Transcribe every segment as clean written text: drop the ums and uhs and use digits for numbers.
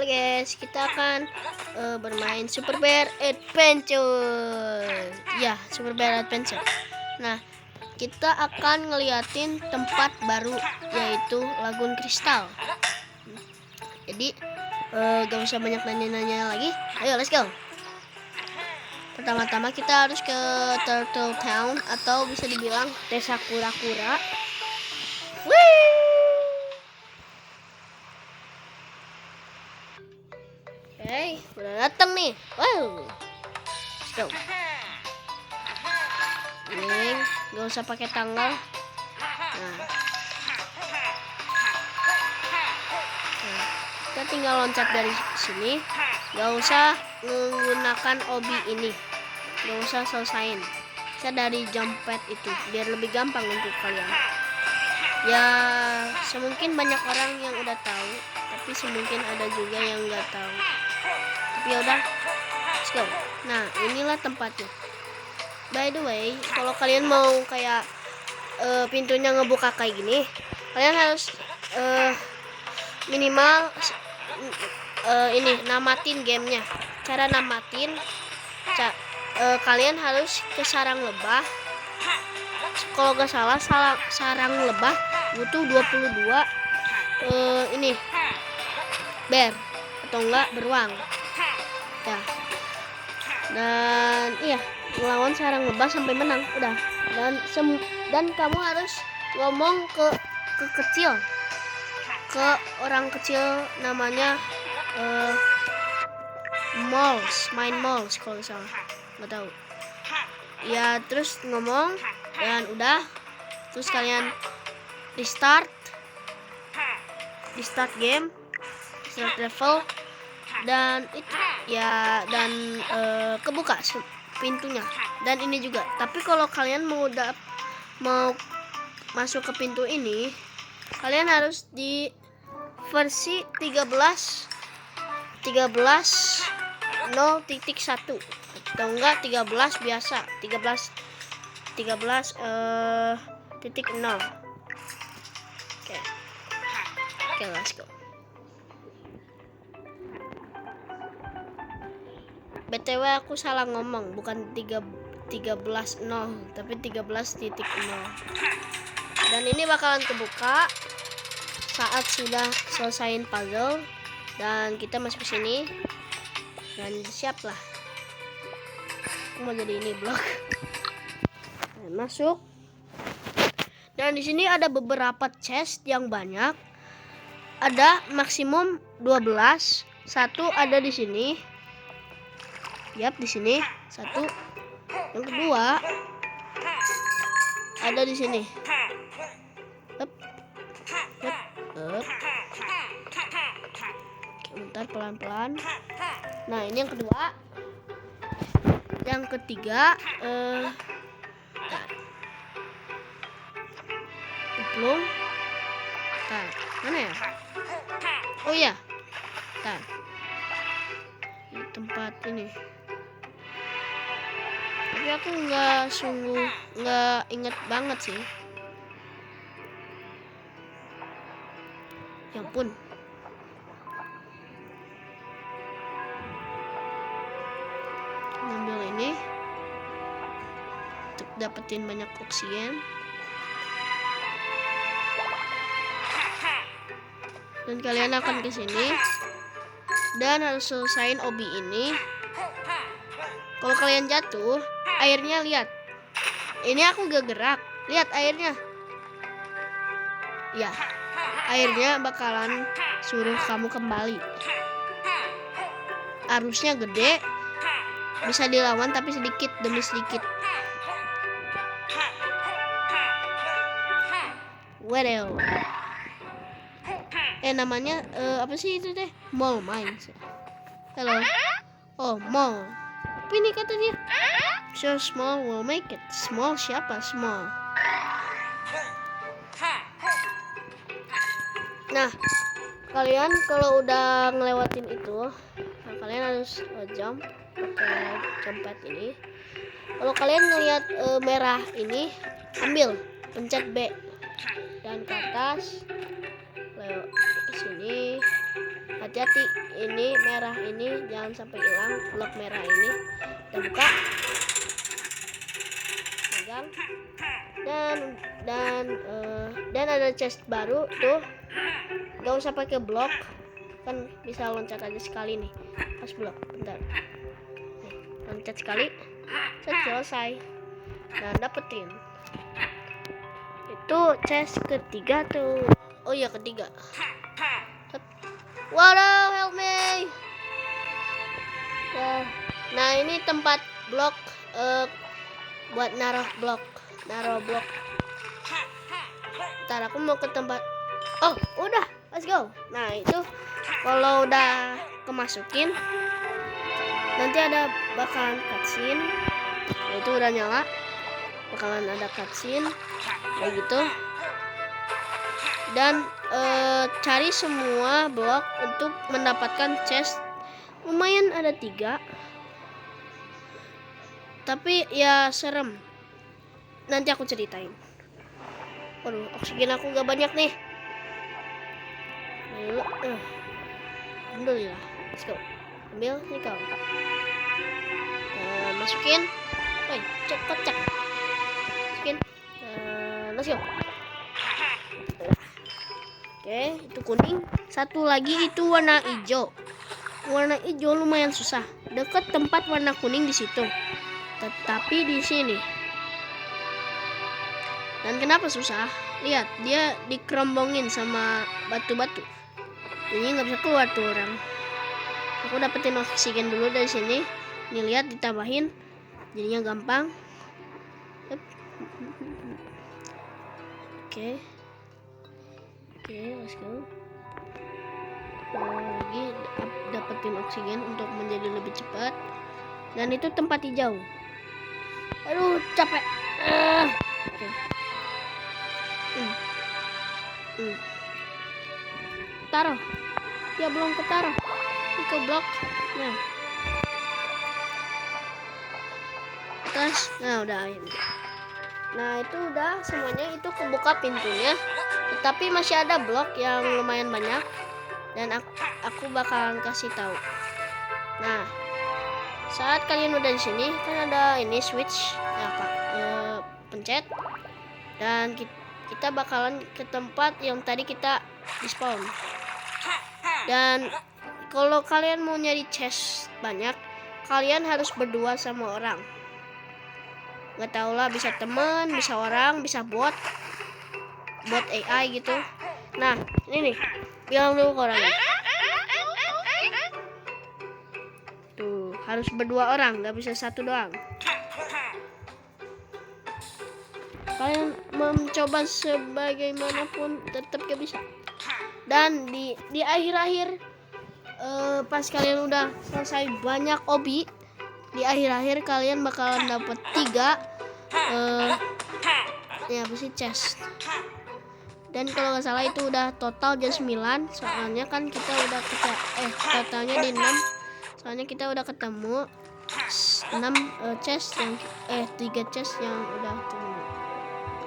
guys, kita akan bermain Super Bear Adventure. Ya, Super Bear Adventure. Nah, kita akan ngeliatin tempat baru yaitu Lagun Kristal. Jadi gak usah banyak nanya-nanya lagi. Ayo, let's go. Pertama-tama kita harus ke Turtle Town atau bisa dibilang Desa Kura-Kura. Oke, udah datang nih. Wow, let's go. Ini gak usah pakai tanggal. Nah, kita tinggal loncat dari sini. Gak usah menggunakan obi ini. Gak usah selesain. Bisa dari jump pad itu, biar lebih gampang untuk kalian. Ya, semungkin banyak orang yang udah tahu, tapi semungkin ada juga yang nggak tahu. Tapi yaudah, let's go. Nah, inilah tempatnya. By the way, kalau kalian mau kayak pintunya ngebuka kayak gini, kalian harus minimal ini namatin gamenya. Cara namatin, kalian harus ke sarang lebah. Kalau nggak salah, sarang lebah butuh 22 ini bear atau enggak beruang ya. Dan iya, melawan sarang lebah sampai menang udah. Dan kamu harus ngomong ke kecil, ke orang kecil namanya main mouse kalau salah, nggak tahu ya. Terus ngomong dan udah, terus kalian restart game, start level, dan itu ya, dan kebuka pintunya. Dan ini juga, tapi kalau kalian mau masuk ke pintu ini, kalian harus di versi 13.0.1 atau enggak 13 biasa, 13.0. Oke, let's go. BTW aku salah ngomong, bukan 13.0 tapi 13.0. Dan ini bakalan kebuka saat sudah selesaiin puzzle dan kita masuk ke sini dan siap lah. Aku mau jadi ini blok. Masuk. Dan di sini ada beberapa chest yang banyak. Ada maksimum 12. Satu ada di sini. Yap, di sini. Satu. Yang kedua ada di sini. Up. Up. Oke, bentar, pelan-pelan. Nah, ini yang kedua. Yang ketiga belum. Mana ya? Oh ya, di tempat ini. Tapi aku nggak inget banget sih. Ya ampun. Ngambil ini untuk dapetin banyak oksigen. Dan kalian akan ke sini dan harus selesain obi ini. Kalau kalian jatuh, airnya lihat. Ini aku gak gerak. Lihat airnya. Ya, airnya bakalan suruh kamu kembali. Arusnya gede, bisa dilawan tapi sedikit demi sedikit. Waduh. Namanya apa sih itu teh? Mall Mines. Halo. Oh, mall. Apa ini kata dia? So small will make it. Small siapa? Small. Nah, kalian kalau udah ngelewatin itu, kalian harus jump pakai jump pad ini. Kalau kalian ngelihat merah ini, ambil, pencet B dan ke atas. Ke sini hati-hati, ini merah ini jangan sampai hilang. Blok merah ini kita buka, pegang, dan ada chest baru tuh. Gak usah pakai blok, kan bisa loncat aja sekali nih pas blok. Bentar, nih, loncat sekali, selesai. Nah, dapetin itu chest ketiga tuh. Oh iya, ketiga. Waduh, help me. Nah, ini tempat blok buat naruh blok. Ntar aku mau ke tempat. Oh, udah, let's go. Nah, itu kalau udah kemasukin nanti ada bakalan cutscene. Itu udah nyala, bakalan ada cutscene kayak gitu. Dan cari semua blok untuk mendapatkan chest. Lumayan ada 3, tapi ya serem. Nanti aku ceritain. Waduh, oksigen aku gak banyak nih. Alhamdulillah, let's go. Ambil nih kau. Masukin. Woi, kocak. Masukin. Let's go. Oke, itu kuning. Satu lagi itu warna hijau. Warna hijau lumayan susah. Dekat tempat warna kuning di situ. Tetapi di sini. Dan kenapa susah? Lihat, dia dikerombongin sama batu-batu. Jadi nggak bisa keluar tuh orang. Aku dapetin oksigen dulu dari sini. Nih lihat, ditambahin. Jadinya gampang. Oke, let's go. Lagi dapetin oksigen untuk menjadi lebih cepat. Dan itu tempat hijau. Aduh, capek. Oke. Taruh. Ya belum ketaruh. Ini ke blok. Nah. Terus, nah udah ini. Nah, itu udah semuanya, itu kebuka pintunya. Tetapi masih ada blok yang lumayan banyak. Dan aku bakalan kasih tahu. Nah, saat kalian udah di sini, kan ada ini switch. Nah, pencet. Dan kita bakalan ke tempat yang tadi kita di spawn. Dan kalau kalian mau nyari chest banyak, kalian harus berdua sama orang. Gak tau lah, bisa temen, bisa orang, bisa bot AI gitu. Nah, ini nih, bilang dulu ke orangnya. Tuh, harus berdua orang, gak bisa satu doang. Kalian mencoba sebagaimanapun tetap gak bisa. Dan di akhir-akhir pas kalian udah selesai banyak obi, di akhir-akhir kalian bakalan dapat 3 ya apa sih, chest. Dan kalau nggak salah itu udah total jam 9, soalnya kan kita udah totalnya di 6, soalnya kita udah ketemu 6 chest yang 3 chest yang udah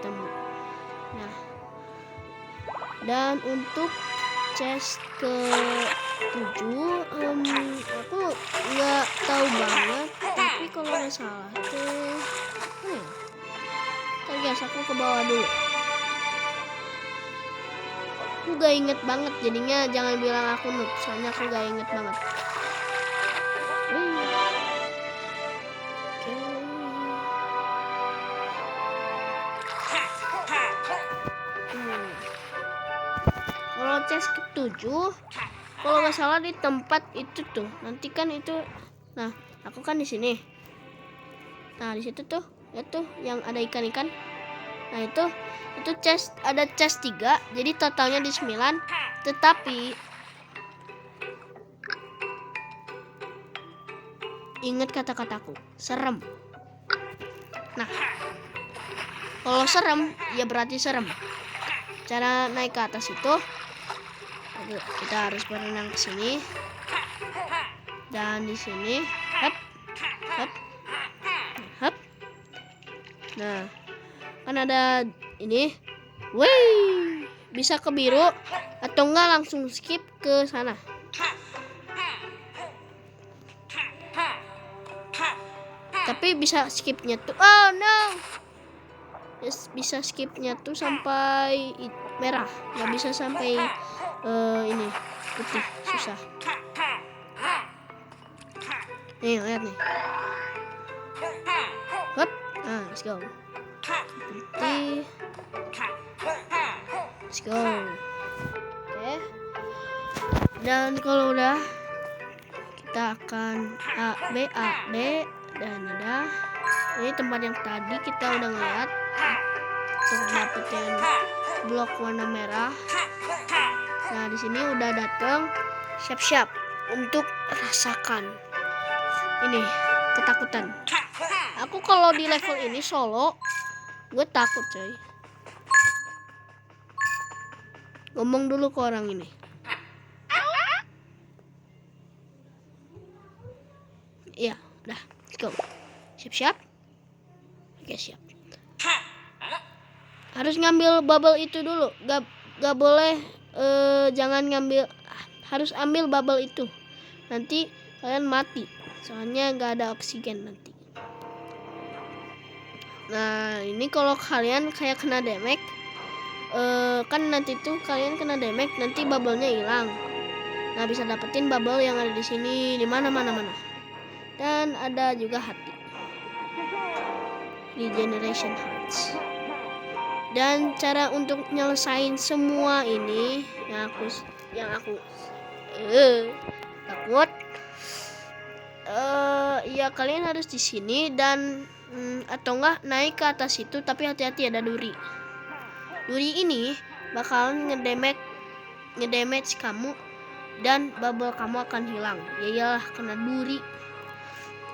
ketemu. Nah, dan untuk chest ke 7 aku nggak tahu banget, tapi kalau nggak salah tuh guys, aku ke bawah dulu. Aku gak inget banget, jadinya jangan bilang aku noob, soalnya aku gak inget banget. Kalau chest ke-7, kalau nggak salah di tempat itu tuh, nanti kan itu. Nah, aku kan di sini. Nah, di situ tuh, ya tuh yang ada ikan-ikan. Nah, itu chest, ada chest 3, jadi totalnya di 9. Tetapi ingat kata-kataku, serem. Nah, kalau serem ya berarti serem. Cara naik ke atas itu, kita harus berenang ke sini. Dan di sini, hop. Nah, kan ada ini, bisa ke biru atau enggak langsung skip ke sana. Tapi bisa skipnya tuh. Oh no. Bisa skipnya tuh sampai merah, nggak bisa sampai ini putih, susah. Nih lihat nih. Hop, let's go. Putih. Let's go. Oke. Dan kalau udah, kita akan A B dan ada ini tempat yang tadi kita udah ngeliat untuk dapetin blok warna merah. Nah di sini udah datang, siap-siap untuk rasakan ini ketakutan. Aku kalau di level ini solo, gue takut coy. Ngomong dulu ke orang ini. Iya, udah, let's go. Siap-siap. Oke, siap. Harus ngambil bubble itu dulu. Gak boleh, jangan ngambil. Harus ambil bubble itu. Nanti kalian mati. Soalnya gak ada oksigen nanti. Nah, ini kalau kalian kayak kena damage, kan nanti tuh kalian kena damage, nanti bubble-nya hilang. Nah, bisa dapetin bubble yang ada di sini, di mana. Dan ada juga hati. Regeneration Hearts. Dan cara untuk nyelesain semua ini yang aku takut, ya kalian harus di sini dan atau enggak naik ke atas itu, tapi hati-hati ada duri. Duri ini bakalan ngedamage kamu dan bubble kamu akan hilang. Ya iyalah, kena duri.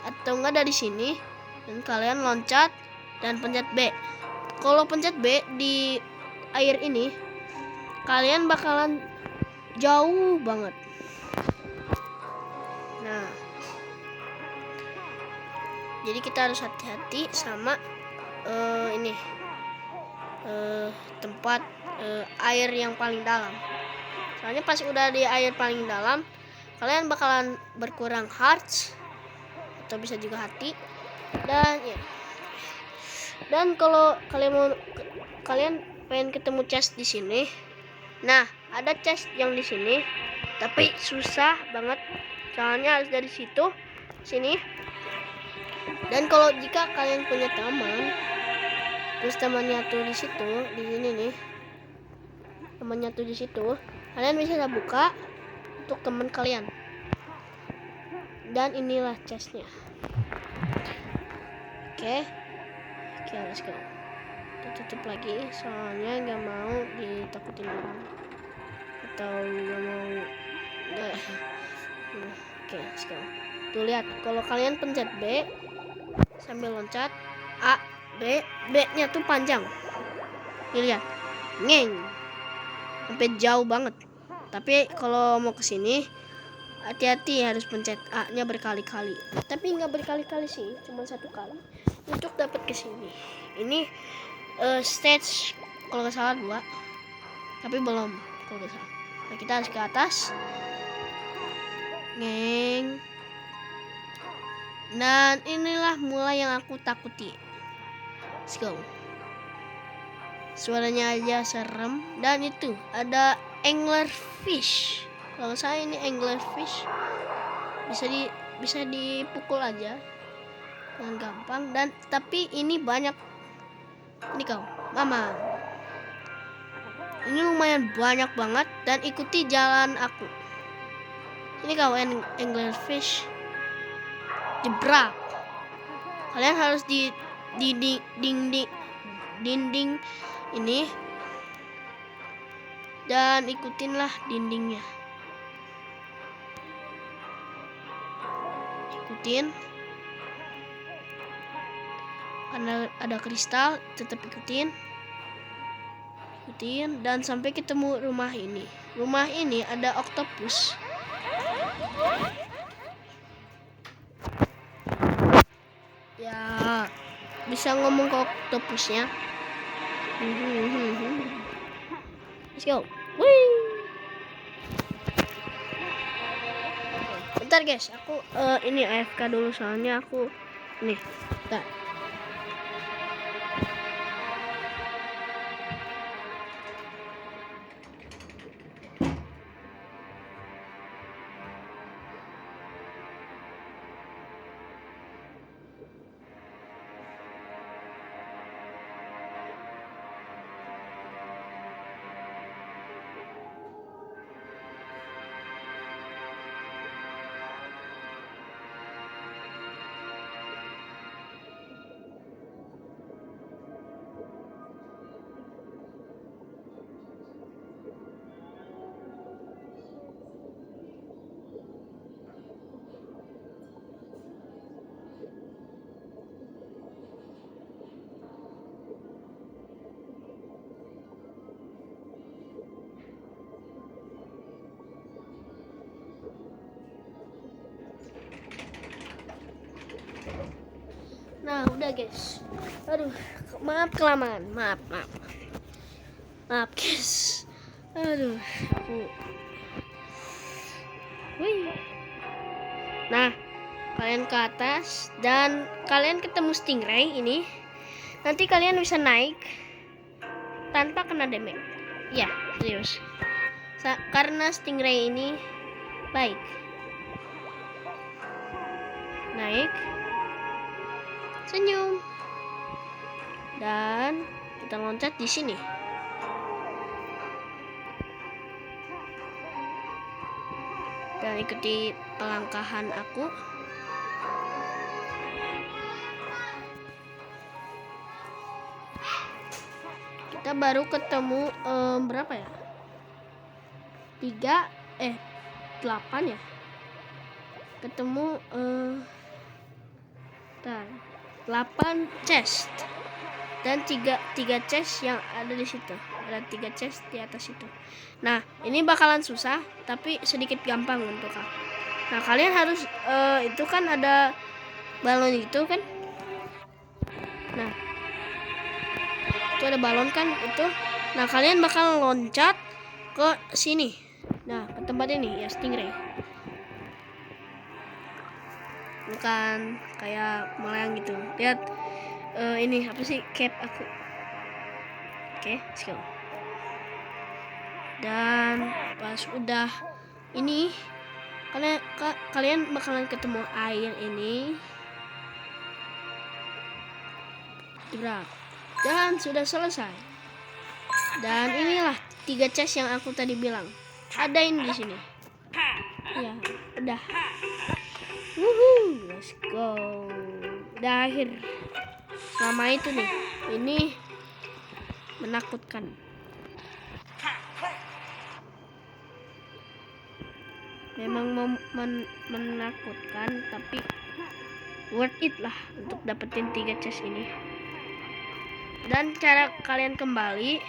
Atau enggak dari sini dan kalian loncat dan pencet B. Kalau pencet B di air ini, kalian bakalan jauh banget. Nah, jadi kita harus hati-hati sama ini tempat air yang paling dalam. Soalnya pas udah di air paling dalam, kalian bakalan berkurang hearts atau bisa juga hati. Dan ya. Dan kalau kalian pengen ketemu chest di sini, nah ada chest yang di sini, tapi susah banget. Soalnya harus dari situ sini. Dan kalau jika kalian punya teman, terus temannya tuh di situ, di sini nih, temannya tuh di situ, kalian bisa buka untuk teman kalian. Dan inilah chestnya. Oke, let's go. Kita tutup lagi, soalnya nggak mau ditakutin orang atau nggak mau. Oke, let's go. Tuh lihat, kalau kalian pencet B sambil loncat, A, B-nya tuh panjang. Nih lihat, ngeng, sampai jauh banget. Tapi kalau mau ke sini, hati-hati, harus pencet A-nya berkali-kali. Tapi nggak berkali-kali sih, cuma 1 kali untuk dapat ke sini. Ini stage kalau nggak salah 2, tapi belum kalau nggak salah. Nah, kita harus ke atas, ngeng. Dan inilah mulai yang aku takuti. Let's go. Suaranya aja serem. Dan itu ada anglerfish. Kalau saya ini anglerfish, bisa dipukul aja dengan gampang. Dan tapi ini banyak. Ini kau, mama. Ini lumayan banyak banget dan ikuti jalan aku. Ini kau anglerfish. Jebrak. Kalian harus di dinding ini dan ikutinlah dindingnya. Ikutin. Karena ada kristal, tetap ikutin dan sampai ketemu rumah ini. Rumah ini ada octopus. Ya, bisa ngomong ke octopusnya. Let's go. Wih. Bentar guys, aku ini AFK dulu soalnya aku Nih, bentar. Nah, udah guys. Aduh, maaf kelamaan. Maaf guys. Aduh, aku. Wih. Nah, kalian ke atas dan kalian ketemu stingray ini. Nanti kalian bisa naik tanpa kena damage. Ya, serius. Karena stingray ini baik. Naik. Senyum. Dan kita loncat di sini. Dan ikuti pelangkahan aku. Kita baru ketemu berapa ya? 8 ya. Ketemu 8 chest dan 3 chest yang ada di situ. Ada 3 chest di atas itu. Nah, ini bakalan susah tapi sedikit gampang untuk aku. Nah, kalian harus itu kan ada balon itu kan. Nah, itu ada balon kan itu. Nah, kalian bakal loncat ke sini. Nah, ke tempat ini ya, stingray. Bukan kayak melayang gitu. Lihat ini apa sih, cap aku. Oke, let's go. Dan pas udah ini kalian bakalan ketemu air ini. Gerak. Dan sudah selesai. Dan inilah 3 chest yang aku tadi bilang. Ada ini di sini. Ya, udah. Woohoo, let's go. Udah akhir. Selama itu nih, ini menakutkan. Memang menakutkan, tapi worth it lah untuk dapetin 3 chest ini. Dan cara kalian kembali,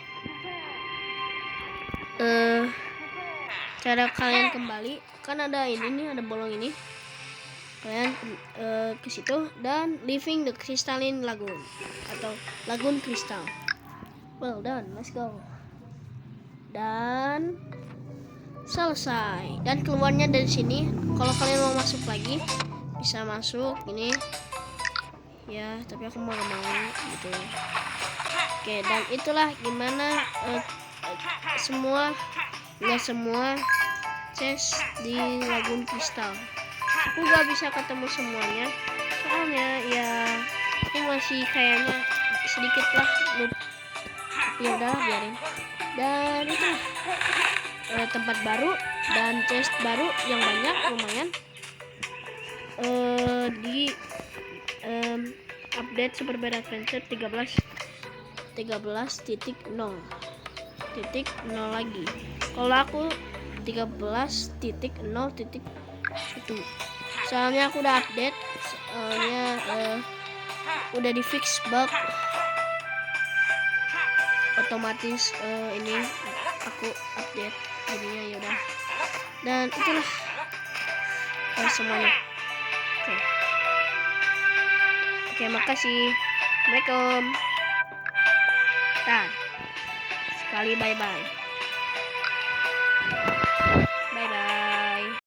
kan ada ini nih, ada bolong ini. Kalian ke situ dan leaving the crystalline lagoon atau lagoon kristal. Well done, let's go. Dan selesai. Dan keluarnya dari sini. Kalau kalian mau masuk lagi, bisa masuk ini. Ya, tapi aku mau gitu. Oke, dan itulah gimana nggak semua chest di lagoon kristal. Aku gak bisa ketemu semuanya, soalnya ya aku masih kayaknya sedikit lah noob. Ya udah, biarin. Dan itu tempat baru dan chest baru yang banyak, lumayan di update Super Bad Adventure 13.0 lagi. Kalau aku 13.0.1. Soalnya aku udah update, soalnya udah di fix bug otomatis. Ini aku update jadinya ya udah. Dan itulah semuanya. Oke, makasih. Assalamualaikum. Sekali bye bye.